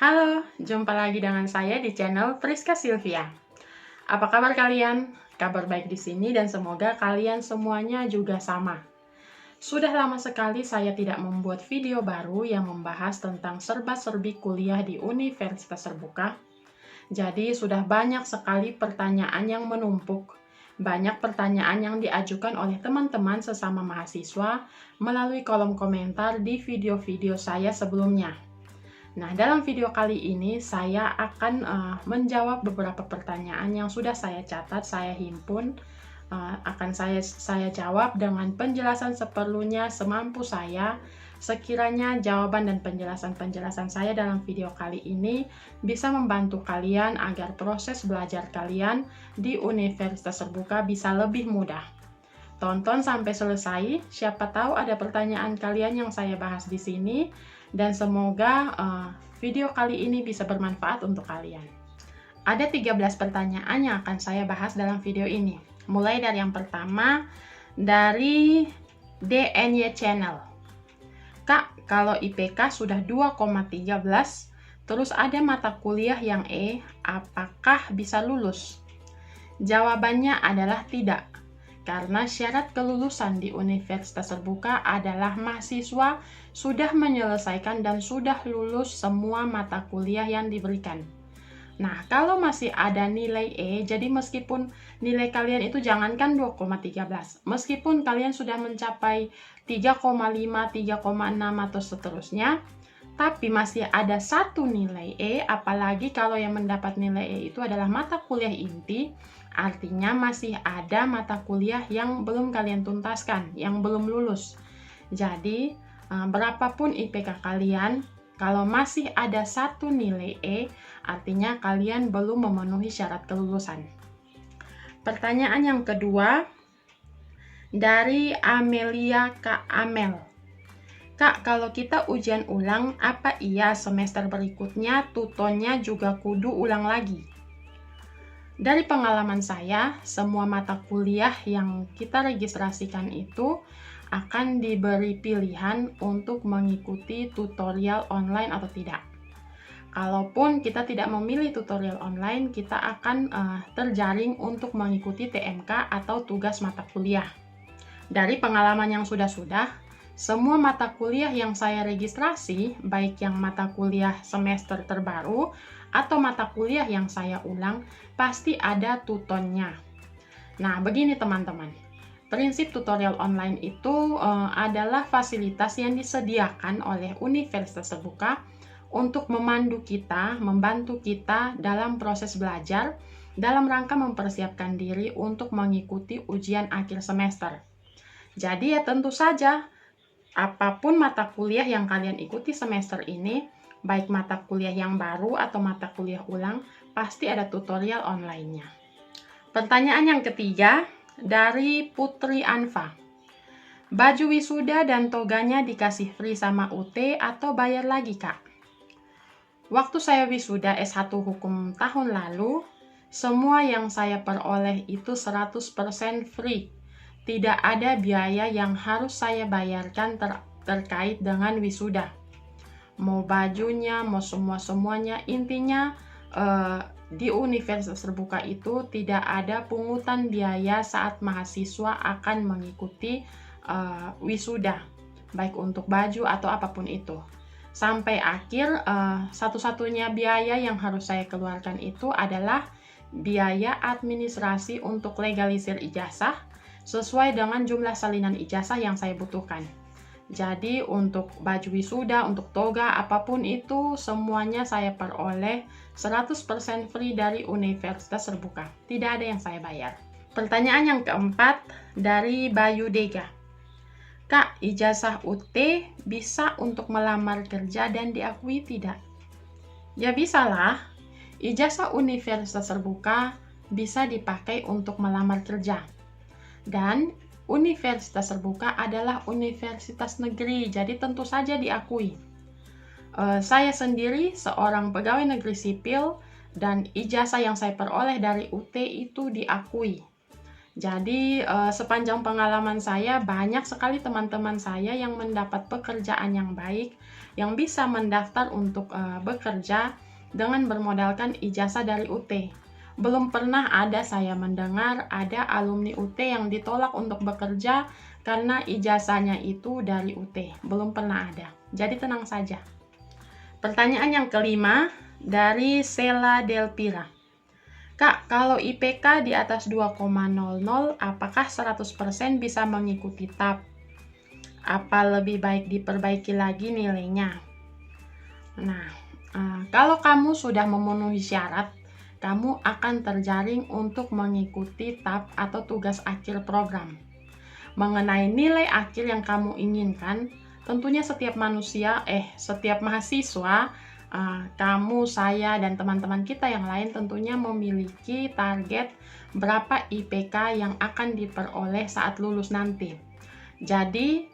Halo, jumpa lagi dengan saya di channel Priska Sylvia. Apa kabar kalian? Kabar baik di sini dan semoga kalian semuanya juga sama. Sudah lama sekali saya tidak membuat video baru yang membahas tentang serba-serbi kuliah di Universitas Terbuka. Jadi sudah banyak sekali pertanyaan yang menumpuk. Banyak pertanyaan yang diajukan oleh teman-teman sesama mahasiswa melalui kolom komentar di video-video saya sebelumnya. Nah, dalam video kali ini saya akan menjawab beberapa pertanyaan yang sudah saya catat, saya himpun, akan saya jawab dengan penjelasan seperlunya semampu saya. Sekiranya jawaban dan penjelasan-penjelasan saya dalam video kali ini bisa membantu kalian agar proses belajar kalian di Universitas Terbuka bisa lebih mudah. Tonton sampai selesai, siapa tahu ada pertanyaan kalian yang saya bahas di sini, dan semoga video kali ini bisa bermanfaat untuk kalian. Ada 13 pertanyaan yang akan saya bahas dalam video ini. Mulai dari yang pertama, dari DNY Channel. Kak, kalau IPK sudah 2,13, terus ada mata kuliah yang E, apakah bisa lulus? Jawabannya adalah tidak. Karena syarat kelulusan di Universitas Terbuka adalah mahasiswa sudah menyelesaikan dan sudah lulus semua mata kuliah yang diberikan. Nah, kalau masih ada nilai E, jadi meskipun nilai kalian itu jangankan 2,13, meskipun kalian sudah mencapai 3,5, 3,6 atau seterusnya, tapi masih ada satu nilai E, apalagi kalau yang mendapat nilai E itu adalah mata kuliah inti, artinya masih ada mata kuliah yang belum kalian tuntaskan, yang belum lulus. Jadi, berapapun IPK kalian, kalau masih ada satu nilai E, artinya kalian belum memenuhi syarat kelulusan. Pertanyaan yang kedua, dari Amelia Kak Amel. Kak, kalau kita ujian ulang, apa iya semester berikutnya tutonnya juga kudu ulang lagi? Dari pengalaman saya, semua mata kuliah yang kita registrasikan itu akan diberi pilihan untuk mengikuti tutorial online atau tidak. Kalaupun kita tidak memilih tutorial online, kita akan terjaring untuk mengikuti TMK atau tugas mata kuliah. Dari pengalaman yang sudah-sudah, semua mata kuliah yang saya registrasi, baik yang mata kuliah semester terbaru atau mata kuliah yang saya ulang, pasti ada tutonnya. Nah, begini teman-teman. Prinsip tutorial online itu adalah fasilitas yang disediakan oleh Universitas Terbuka untuk memandu kita, membantu kita dalam proses belajar dalam rangka mempersiapkan diri untuk mengikuti ujian akhir semester. Jadi ya tentu saja, apapun mata kuliah yang kalian ikuti semester ini, baik mata kuliah yang baru atau mata kuliah ulang, pasti ada tutorial online-nya. Pertanyaan yang ketiga, dari Putri Anfa. Baju wisuda dan toganya dikasih free sama UT atau bayar lagi, Kak? Waktu saya wisuda S1 Hukum tahun lalu, semua yang saya peroleh itu 100% free. Tidak ada biaya yang harus saya bayarkan terkait dengan wisuda. Mau bajunya, mau semuanya, intinya di Universitas Terbuka itu tidak ada pungutan biaya saat mahasiswa akan mengikuti wisuda, baik untuk baju atau apapun itu. Sampai akhir, satu-satunya biaya yang harus saya keluarkan itu adalah biaya administrasi untuk legalisir ijazah, sesuai dengan jumlah salinan ijazah yang saya butuhkan. Jadi untuk baju wisuda, untuk toga, apapun itu semuanya saya peroleh 100% free dari Universitas Terbuka. Tidak ada yang saya bayar. Pertanyaan yang keempat dari Bayu Dega. Kak, ijazah UT bisa untuk melamar kerja dan diakui tidak? Ya bisalah. Ijazah Universitas Terbuka bisa dipakai untuk melamar kerja. Dan Universitas Terbuka adalah universitas negeri, jadi tentu saja diakui. Saya sendiri seorang pegawai negeri sipil dan ijazah yang saya peroleh dari UT itu diakui. Jadi sepanjang pengalaman saya banyak sekali teman-teman saya yang mendapat pekerjaan yang baik, yang bisa mendaftar untuk bekerja dengan bermodalkan ijazah dari UT. Belum pernah ada saya mendengar ada alumni UT yang ditolak untuk bekerja karena ijazahnya itu dari UT. Belum pernah ada. Jadi tenang saja. Pertanyaan yang kelima dari Sela Delpira. Kak, kalau IPK di atas 2,00, apakah 100% bisa mengikuti TAP? Apa lebih baik diperbaiki lagi nilainya? Nah, kalau kamu sudah memenuhi syarat, kamu akan terjaring untuk mengikuti TAP atau tugas akhir program. Mengenai nilai akhir yang kamu inginkan, tentunya setiap mahasiswa, kamu, saya, dan teman-teman kita yang lain tentunya memiliki target berapa IPK yang akan diperoleh saat lulus nanti. Jadi,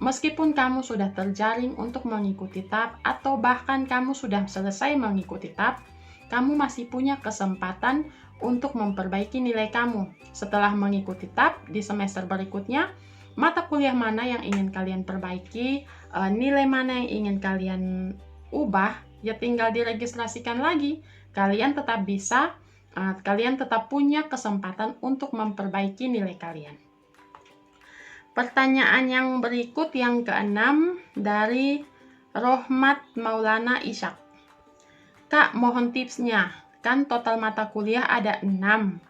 meskipun kamu sudah terjaring untuk mengikuti TAP atau bahkan kamu sudah selesai mengikuti TAP, kamu masih punya kesempatan untuk memperbaiki nilai kamu. Setelah mengikuti TAP di semester berikutnya, mata kuliah mana yang ingin kalian perbaiki, nilai mana yang ingin kalian ubah, ya tinggal diregistrasikan lagi. Kalian tetap punya kesempatan untuk memperbaiki nilai kalian. Pertanyaan yang berikut yang keenam dari Rohmat Maulana Ishak. Kak, mohon tipsnya. Kan total mata kuliah ada 6.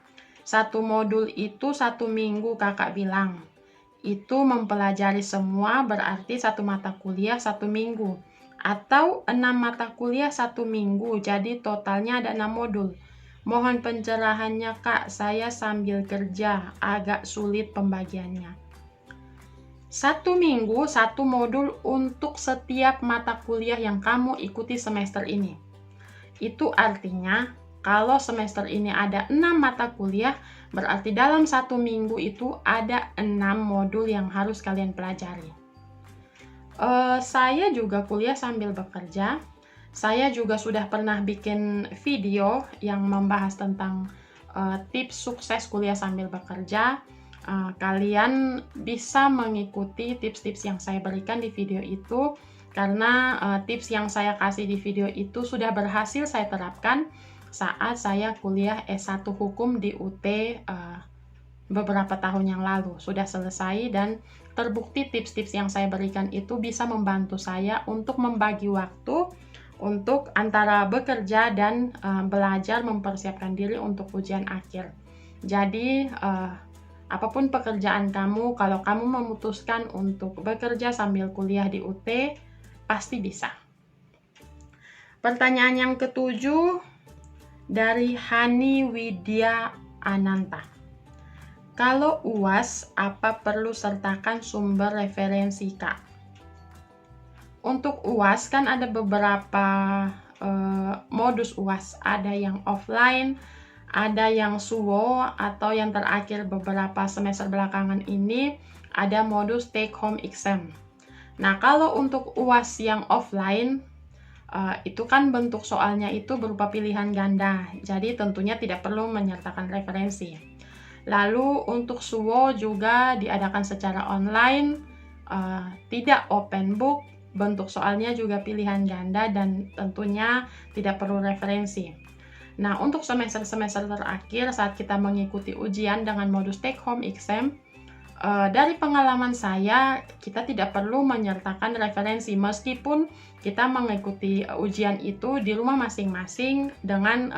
Satu modul itu 1 minggu kakak bilang. Itu mempelajari semua berarti satu mata kuliah 1 minggu. Atau 6 mata kuliah 1 minggu, jadi totalnya ada 6 modul. Mohon pencerahannya kak, saya sambil kerja, agak sulit pembagiannya. 1 minggu, 1 modul untuk setiap mata kuliah yang kamu ikuti semester ini. Itu artinya kalau semester ini ada 6 mata kuliah, berarti dalam 1 minggu itu ada 6 modul yang harus kalian pelajari. Saya juga kuliah sambil bekerja. Saya juga sudah pernah bikin video yang membahas tentang tips sukses kuliah sambil bekerja. Kalian bisa mengikuti tips-tips yang saya berikan di video itu, karena tips yang saya kasih di video itu sudah berhasil saya terapkan saat saya kuliah S1 Hukum di UT beberapa tahun yang lalu. Sudah selesai dan terbukti tips-tips yang saya berikan itu bisa membantu saya untuk membagi waktu untuk antara bekerja dan belajar mempersiapkan diri untuk ujian akhir. Jadi, apapun pekerjaan kamu, kalau kamu memutuskan untuk bekerja sambil kuliah di UT, pasti bisa. Pertanyaan yang ketujuh dari Hani Widya Ananta. Kalau UAS, apa perlu sertakan sumber referensi, Kak? Untuk UAS kan ada beberapa modus UAS. Ada yang offline, ada yang SUWO, atau yang terakhir beberapa semester belakangan ini ada modus take home exam. Nah, kalau untuk UAS yang offline, itu kan bentuk soalnya itu berupa pilihan ganda, jadi tentunya tidak perlu menyertakan referensi. Lalu untuk SUWO juga diadakan secara online, tidak open book, bentuk soalnya juga pilihan ganda dan tentunya tidak perlu referensi. Nah, untuk semester-semester terakhir saat kita mengikuti ujian dengan modus take home exam, dari pengalaman saya, kita tidak perlu menyertakan referensi meskipun kita mengikuti ujian itu di rumah masing-masing dengan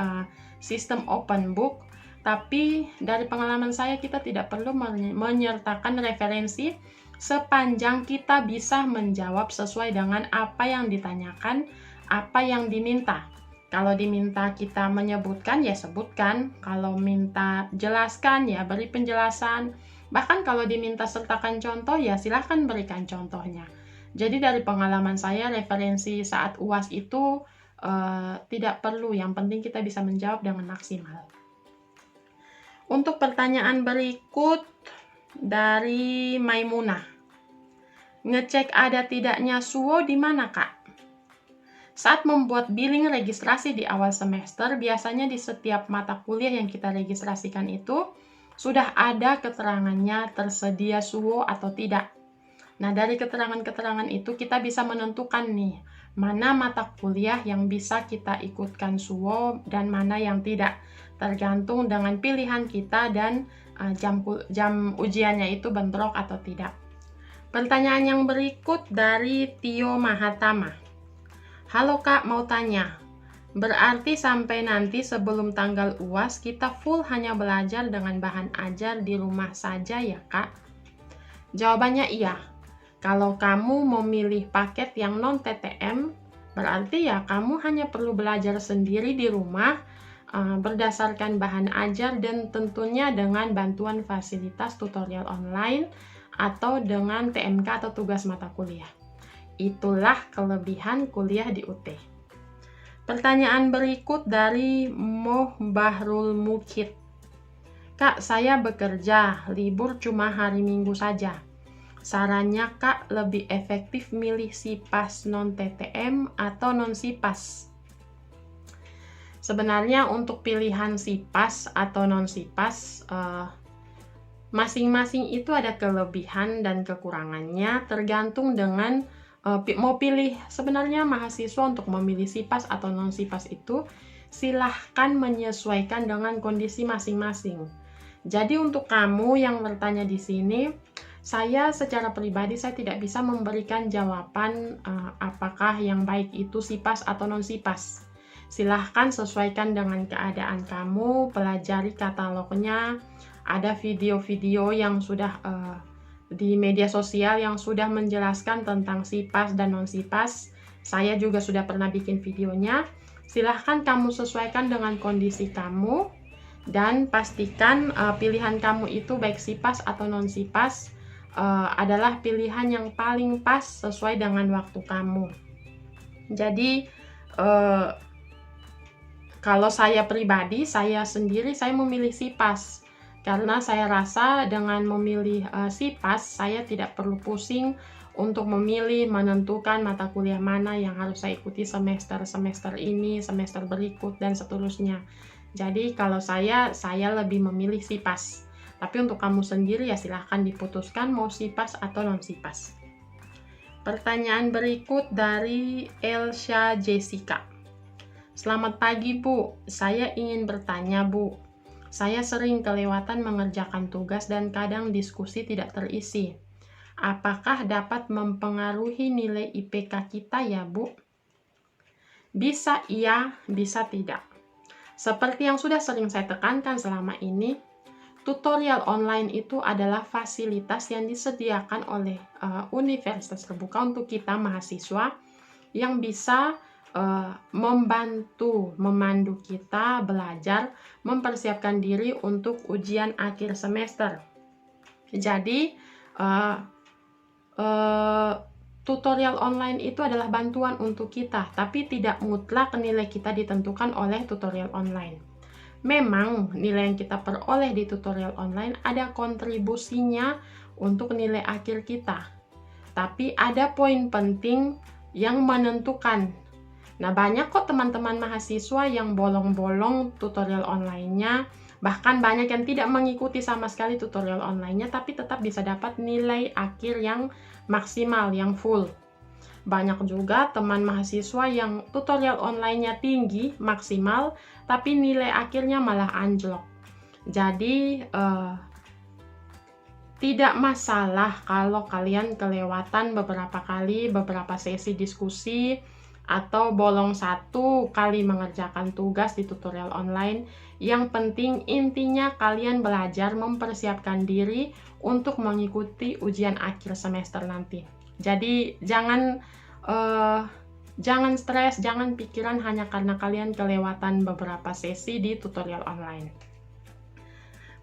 sistem open book. Tapi dari pengalaman saya, kita tidak perlu menyertakan referensi sepanjang kita bisa menjawab sesuai dengan apa yang ditanyakan, apa yang diminta. Kalau diminta kita menyebutkan, ya sebutkan. Kalau minta jelaskan, ya beri penjelasan. Bahkan kalau diminta sertakan contoh, ya silahkan berikan contohnya. Jadi dari pengalaman saya, referensi saat UAS itu tidak perlu. Yang penting kita bisa menjawab dengan maksimal. Untuk pertanyaan berikut dari Maimunah. Ngecek ada tidaknya SUWO di mana, Kak? Saat membuat billing registrasi di awal semester, biasanya di setiap mata kuliah yang kita registrasikan itu sudah ada keterangannya tersedia SUO atau tidak. Nah, dari keterangan-keterangan itu kita bisa menentukan nih, mana mata kuliah yang bisa kita ikutkan SUO dan mana yang tidak. Tergantung dengan pilihan kita dan jam ujiannya itu bentrok atau tidak. Pertanyaan yang berikut dari Tio Mahatama. Halo Kak, mau tanya. Berarti sampai nanti sebelum tanggal UAS kita full hanya belajar dengan bahan ajar di rumah saja ya Kak? Jawabannya iya. Kalau kamu memilih paket yang non-TTM, berarti ya kamu hanya perlu belajar sendiri di rumah berdasarkan bahan ajar dan tentunya dengan bantuan fasilitas tutorial online atau dengan TMK atau tugas mata kuliah. Itulah kelebihan kuliah di UT. Pertanyaan berikut dari Moh Bahrul Mukid. Kak, saya bekerja, libur cuma hari Minggu saja. Sarannya Kak, lebih efektif milih SIPAS non-TTM atau non-SIPAS? Sebenarnya untuk pilihan SIPAS atau non-SIPAS, masing-masing itu ada kelebihan dan kekurangannya tergantung dengan mau pilih. Sebenarnya mahasiswa untuk memilih SIPAS atau non-SIPAS itu silahkan menyesuaikan dengan kondisi masing-masing. Jadi untuk kamu yang bertanya di sini, saya secara pribadi saya tidak bisa memberikan jawaban apakah yang baik itu SIPAS atau non-SIPAS. Silahkan sesuaikan dengan keadaan kamu, pelajari katalognya. Ada video-video yang sudah di media sosial yang sudah menjelaskan tentang SIPAS dan non-SIPAS. Saya juga sudah pernah bikin videonya. Silahkan kamu sesuaikan dengan kondisi kamu dan pastikan pilihan kamu itu baik SIPAS atau non-SIPAS adalah pilihan yang paling pas sesuai dengan waktu kamu. Jadi kalau saya pribadi, saya memilih SIPAS. Karena saya rasa dengan memilih SIPAS, saya tidak perlu pusing untuk memilih, menentukan mata kuliah mana yang harus saya ikuti semester ini, semester berikut, dan seterusnya. Jadi kalau saya lebih memilih SIPAS. Tapi untuk kamu sendiri ya silahkan diputuskan mau SIPAS atau non-SIPAS. Pertanyaan berikut dari Elsha Jessica. Selamat pagi Bu, saya ingin bertanya Bu. Saya sering kelewatan mengerjakan tugas dan kadang diskusi tidak terisi. Apakah dapat mempengaruhi nilai IPK kita ya, Bu? Bisa iya, bisa tidak. Seperti yang sudah sering saya tekankan selama ini, tutorial online itu adalah fasilitas yang disediakan oleh universitas terbuka untuk kita mahasiswa yang bisa memandu kita belajar, mempersiapkan diri untuk ujian akhir semester. Jadi, tutorial online itu adalah bantuan untuk kita, tapi tidak mutlak nilai kita ditentukan oleh tutorial online. Memang nilai yang kita peroleh di tutorial online ada kontribusinya untuk nilai akhir kita. Tapi ada poin penting yang menentukan. Nah, banyak kok teman-teman mahasiswa yang bolong-bolong tutorial online-nya, bahkan banyak yang tidak mengikuti sama sekali tutorial online-nya, tapi tetap bisa dapat nilai akhir yang maksimal, yang full. Banyak juga teman mahasiswa yang tutorial online-nya tinggi, maksimal, tapi nilai akhirnya malah anjlok. Jadi, tidak masalah kalau kalian kelewatan beberapa sesi diskusi, atau bolong 1 kali mengerjakan tugas di tutorial online. Yang penting intinya kalian belajar mempersiapkan diri untuk mengikuti ujian akhir semester nanti. Jadi jangan stres, jangan pikiran hanya karena kalian kelewatan beberapa sesi di tutorial online.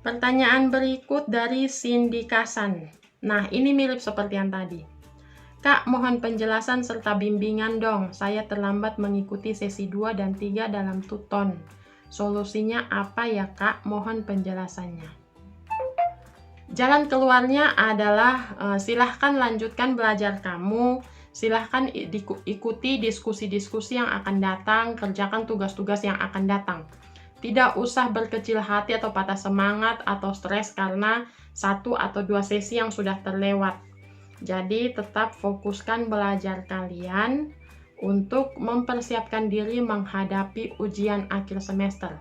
Pertanyaan berikut dari Cindy Kasan. Nah, ini mirip seperti yang tadi. Kak, mohon penjelasan serta bimbingan dong. Saya terlambat mengikuti sesi 2 dan 3 dalam tuton. Solusinya apa ya, Kak? Mohon penjelasannya. Jalan keluarnya adalah silahkan lanjutkan belajar kamu. Silahkan ikuti diskusi-diskusi yang akan datang, kerjakan tugas-tugas yang akan datang. Tidak usah berkecil hati atau patah semangat atau stres karena 1 atau 2 sesi yang sudah terlewat. Jadi tetap fokuskan belajar kalian untuk mempersiapkan diri menghadapi ujian akhir semester.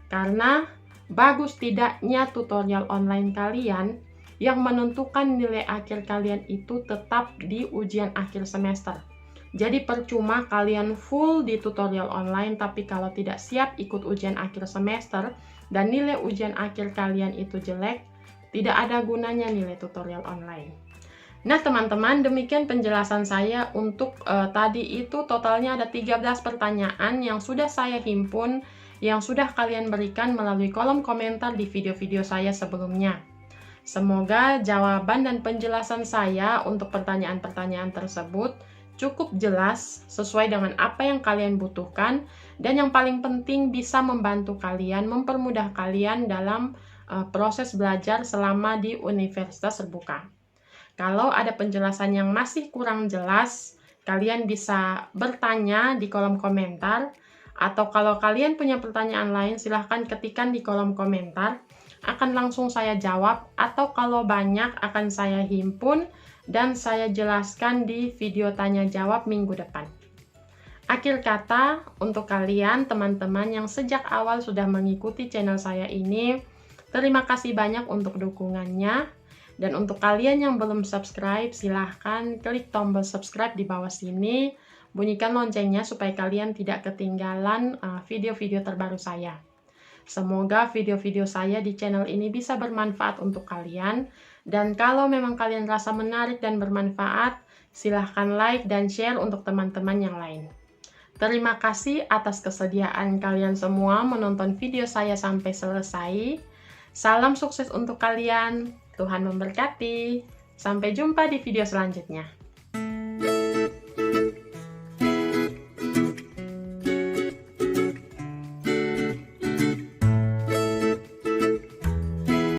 Karena bagus tidaknya tutorial online kalian yang menentukan nilai akhir kalian itu tetap di ujian akhir semester. Jadi percuma kalian full di tutorial online, tapi kalau tidak siap ikut ujian akhir semester dan nilai ujian akhir kalian itu jelek, tidak ada gunanya nilai tutorial online. Nah teman-teman, demikian penjelasan saya untuk tadi itu totalnya ada 13 pertanyaan yang sudah saya himpun, yang sudah kalian berikan melalui kolom komentar di video-video saya sebelumnya. Semoga jawaban dan penjelasan saya untuk pertanyaan-pertanyaan tersebut cukup jelas, sesuai dengan apa yang kalian butuhkan, dan yang paling penting bisa membantu kalian, mempermudah kalian dalam proses belajar selama di universitas terbuka. Kalau ada penjelasan yang masih kurang jelas, kalian bisa bertanya di kolom komentar, atau kalau kalian punya pertanyaan lain, silahkan ketikkan di kolom komentar, akan langsung saya jawab, atau kalau banyak akan saya himpun, dan saya jelaskan di video tanya jawab minggu depan. Akhir kata, untuk kalian teman-teman yang sejak awal sudah mengikuti channel saya ini, terima kasih banyak untuk dukungannya. Dan untuk kalian yang belum subscribe, silahkan klik tombol subscribe di bawah sini, bunyikan loncengnya supaya kalian tidak ketinggalan video-video terbaru saya. Semoga video-video saya di channel ini bisa bermanfaat untuk kalian. Dan kalau memang kalian rasa menarik dan bermanfaat, silahkan like dan share untuk teman-teman yang lain. Terima kasih atas kesediaan kalian semua menonton video saya sampai selesai. Salam sukses untuk kalian. Tuhan memberkati. Sampai jumpa di video selanjutnya.